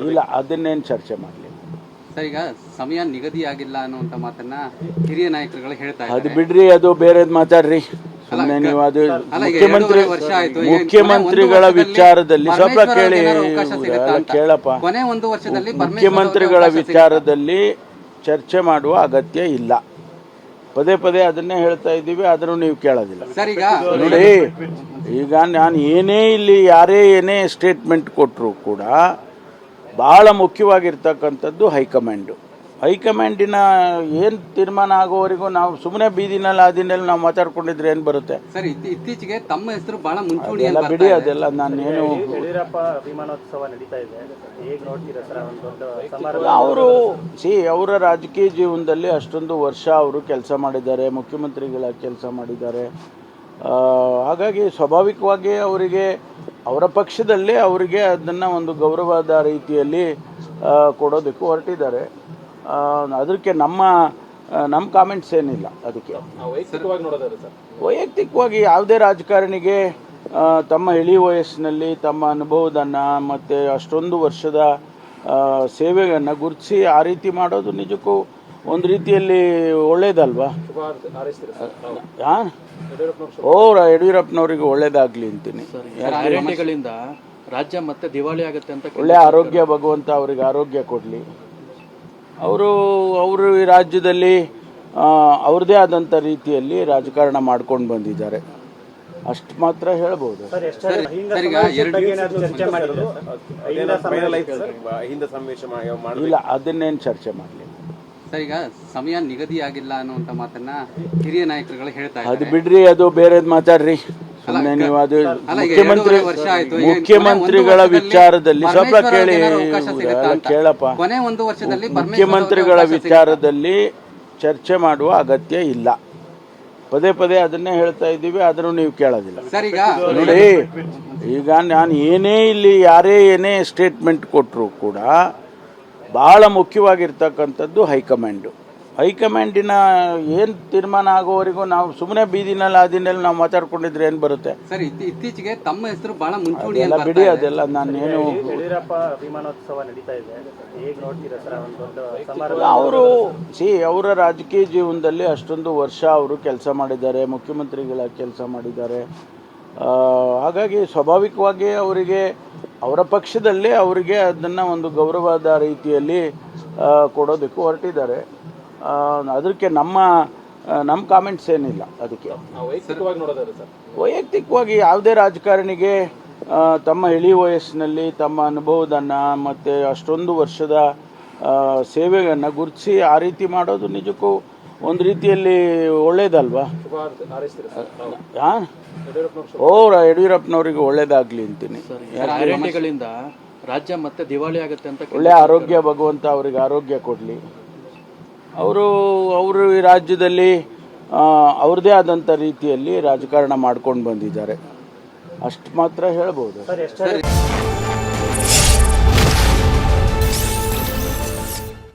ಇಲ್ಲ, ಅದನ್ನೇನು ಚರ್ಚೆ ಮಾಡಲಿ ಸರ್. ಈಗ ಸಮಯ ನಿಗದಿಯಾಗಿಲ್ಲ ಅನ್ನುವಂತ ಮಾತನ್ನ ಹಿರಿಯ ನಾಯಕರುಗಳು ಹೇಳ್ತಾ ಇದ್ದಾರೆ. ಅದು ಬಿಡ್ರಿ, ಅದು ಬೇರೆದ್ ಮಾತಾಡ್ರಿ. ಸುಮ್ಮನೆ ನೀವು ಅದು ಮುಖ್ಯಮಂತ್ರಿಗಳ ವಿಚಾರದಲ್ಲಿ ಸ್ವಲ್ಪ ಕೇಳಿ, ಕೇಳಪ್ಪ. ಕೊನೆ ಒಂದು ವರ್ಷದಲ್ಲಿ ಮುಖ್ಯಮಂತ್ರಿಗಳ ವಿಚಾರದಲ್ಲಿ ಚರ್ಚೆ ಮಾಡುವ ಅಗತ್ಯ ಇಲ್ಲ. ಪದೇ ಪದೇ ಅದನ್ನೇ ಹೇಳ್ತಾ ಇದ್ದೀವಿ, ಆದರೂ ನೀವು ಕೇಳೋದಿಲ್ಲ. ಸರ್ ಈಗ ನೋಡಿ, ಈಗ ನಾನು ಏನೇ ಇಲ್ಲಿ ಯಾರೇ ಏನೇ ಸ್ಟೇಟ್ಮೆಂಟ್ ಕೊಟ್ಟರು ಕೂಡ ಬಹಳ ಮುಖ್ಯವಾಗಿರ್ತಕ್ಕಂಥದ್ದು ಹೈಕಮಾಂಡಿನ ಏನು ತೀರ್ಮಾನ ಆಗೋವರೆಗೂ ನಾವು ಸುಮ್ಮನೆ ಬೀದಿನಲ್ಲಿ ಆದಿನಲ್ಲಿ ನಾವು ಮಾತಾಡ್ಕೊಂಡಿದ್ರೆ ಏನು ಬರುತ್ತೆ? ಸರ್, ಇತ್ತೀಚೆಗೆ ತಮ್ಮ ಹೆಸರು ಬಹಳ ಮುಂಚೂಣಿ ಬಿಡಿ, ಅದೆಲ್ಲ ನಾನೇನು. ವಿಮಾನೋತ್ಸವ ನಡೀತಾ ಇದೆ, ಹೇಗೆ ನೋಡ್ತೀರಾ ಸರ್? ಅವರ ರಾಜಕೀಯ ಜೀವನದಲ್ಲಿ ಅಷ್ಟೊಂದು ವರ್ಷ ಅವರು ಕೆಲಸ ಮಾಡಿದ್ದಾರೆ, ಮುಖ್ಯಮಂತ್ರಿಗಳ ಕೆಲಸ ಮಾಡಿದ್ದಾರೆ. ಹಾಗಾಗಿ ಸ್ವಾಭಾವಿಕವಾಗಿ ಅವರಿಗೆ ಅವರ ಪಕ್ಷದಲ್ಲೇ ಅವರಿಗೆ ಅದನ್ನು ಒಂದು ಗೌರವದ ರೀತಿಯಲ್ಲಿ ಕೊಡೋದಕ್ಕೂ ಹೊರಟಿದ್ದಾರೆ. ಅದಕ್ಕೆ ನಮ್ಮ ಕಾಮೆಂಟ್ಸ್ ಏನಿಲ್ಲ. ಅದಕ್ಕೆ ವೈಯಕ್ತಿಕವಾಗಿ ಯಾವುದೇ ರಾಜಕಾರಣಿಗೆ ತಮ್ಮ ಇಳಿ ವಯಸ್ಸಿನಲ್ಲಿ ತಮ್ಮ ಅನುಭವದನ್ನು ಮತ್ತು ಅಷ್ಟೊಂದು ವರ್ಷದ ಸೇವೆಯನ್ನು ಗುರುತಿಸಿ ಆ ರೀತಿ ಮಾಡೋದು ನಿಜಕ್ಕೂ ಒಂದು ರೀತಿಯಲ್ಲಿ ಒಳ್ಳೇದಲ್ವಾ? ಯಡಿಯೂರಪ್ಪನವರಿಗೆ ಒಳ್ಳೇದಾಗ್ಲಿ ಅಂತೀನಿ. ರಾಜ್ಯ ಮತ್ತೆ ದಿವಾಳಿ ಆಗುತ್ತೆ ಅಂತ ಒಳ್ಳೆ ಆರೋಗ್ಯ ಭಗವಂತ ಅವರಿಗೆ ಆರೋಗ್ಯ ಕೊಡಲಿ. ಅವರು ಈ ರಾಜ್ಯದಲ್ಲಿ ಅವ್ರದೇ ಆದಂಥ ರೀತಿಯಲ್ಲಿ ರಾಜಕಾರಣ ಮಾಡ್ಕೊಂಡು ಬಂದಿದ್ದಾರೆ, ಅಷ್ಟು ಮಾತ್ರ ಹೇಳ್ಬೋದು. ಇಲ್ಲ, ಅದನ್ನೇನು ಚರ್ಚೆ ಮಾಡಲಿ. ಸರ್, ಈಗ ಸಮಯ ನಿಗದಿಯಾಗಿಲ್ಲ ಅನ್ನುವಂತ ಮಾತನ್ನ ಹಿರಿಯ ನಾಯಕರುಗಳು ಹೇಳ್ತಾ ಇದ್ದಾರೆ. ಅದು ಬಿಡ್ರಿ, ಅದು ಬೇರೆದ್ ಮಾತಾಡ್ರಿ. ಸುಮ್ಮನೆ ನೀವು ಅದು ಮುಖ್ಯಮಂತ್ರಿಗಳ ವಿಚಾರದಲ್ಲಿ ಸ್ವಲ್ಪ ಕೇಳಿ, ಕೇಳಪ್ಪ. ಕೊನೆ ಒಂದು ವರ್ಷದಲ್ಲಿ ಮುಖ್ಯಮಂತ್ರಿಗಳ ವಿಚಾರದಲ್ಲಿ ಚರ್ಚೆ ಮಾಡುವ ಅಗತ್ಯ ಇಲ್ಲ. ಪದೇ ಪದೇ ಅದನ್ನೇ ಹೇಳ್ತಾ ಇದ್ದೀವಿ, ಆದರೂ ನೀವು ಕೇಳೋದಿಲ್ಲ. ಸರ್, ಈಗ ನೋಡಿ, ಈಗ ನಾನು ಏನೇ ಇಲ್ಲಿ ಯಾರೇ ಏನೇ ಸ್ಟೇಟ್ಮೆಂಟ್ ಕೊಟ್ಟರು ಕೂಡ ಬಹಳ ಮುಖ್ಯವಾಗಿರ್ತಕ್ಕಂಥದ್ದು ಹೈಕಮಾಂಡಿನ ಏನು ತೀರ್ಮಾನ ಆಗೋವರೆಗೂ ನಾವು ಸುಮ್ಮನೆ ಬೀದಿನಲ್ಲಿ ಆದಿನಲ್ಲಿ ನಾವು ಮಾತಾಡ್ಕೊಂಡಿದ್ರೆ ಏನು ಬರುತ್ತೆ? ಸರ್, ಇತ್ತೀಚೆಗೆ ತಮ್ಮ ಹೆಸರು ಬಹಳ ಮುಂಚೂಣಿ. ಬಿಡಿ, ಅದೆಲ್ಲ ನಾನೇನು. ಯಡಿಯೂರಪ್ಪ ವಿಮಾನೋತ್ಸವ ನಡೀತಾ ಇದೆ, ಹೇಗೆ ನೋಡ್ತೀರಾ ಸರ್? ಅವರ ರಾಜಕೀಯ ಜೀವನದಲ್ಲಿ ಅಷ್ಟೊಂದು ವರ್ಷ ಅವರು ಕೆಲಸ ಮಾಡಿದ್ದಾರೆ, ಮುಖ್ಯಮಂತ್ರಿಗಳ ಕೆಲಸ ಮಾಡಿದ್ದಾರೆ. ಹಾಗಾಗಿ ಸ್ವಾಭಾವಿಕವಾಗಿ ಅವರಿಗೆ ಅವರ ಪಕ್ಷದಲ್ಲೇ ಅವರಿಗೆ ಅದನ್ನು ಒಂದು ಗೌರವದ ರೀತಿಯಲ್ಲಿ ಕೊಡೋದಕ್ಕೂ ಹೊರಟಿದ್ದಾರೆ. ಅದಕ್ಕೆ ನಮ್ಮ ಕಾಮೆಂಟ್ಸ್ ಏನಿಲ್ಲ. ಅದಕ್ಕೆ ವೈಯಕ್ತಿಕವಾಗಿ ಯಾವುದೇ ರಾಜಕಾರಣಿಗೆ ತಮ್ಮ ಇಳಿ ವಯಸ್ಸಿನಲ್ಲಿ ತಮ್ಮ ಅನುಭವದನ್ನು ಮತ್ತು ಅಷ್ಟೊಂದು ವರ್ಷದ ಸೇವೆಯನ್ನು ಗುರುತಿಸಿ ಆ ರೀತಿ ಮಾಡೋದು ನಿಜಕ್ಕೂ ಒಂದು ರೀತಿಯಲ್ಲಿ ಒಳ್ಳೇದಲ್ವಾ? ಯಡಿಯೂರಪ್ಪನವರಿಗೆ ಒಳ್ಳೇದಾಗ್ಲಿ ಅಂತೀನಿ. ರಾಜ್ಯ ಮತ್ತೆ ದಿವಾಳಿ ಆಗುತ್ತೆ ಅಂತ ಒಳ್ಳೆ ಆರೋಗ್ಯ ಭಗವಂತ ಅವರಿಗೆ ಆರೋಗ್ಯ ಕೊಡಲಿ. ಅವರು ಈ ರಾಜ್ಯದಲ್ಲಿ ಅವ್ರದೇ ಆದಂಥ ರೀತಿಯಲ್ಲಿ ರಾಜಕಾರಣ ಮಾಡ್ಕೊಂಡು ಬಂದಿದ್ದಾರೆ, ಅಷ್ಟು ಮಾತ್ರ ಹೇಳ್ಬೋದು.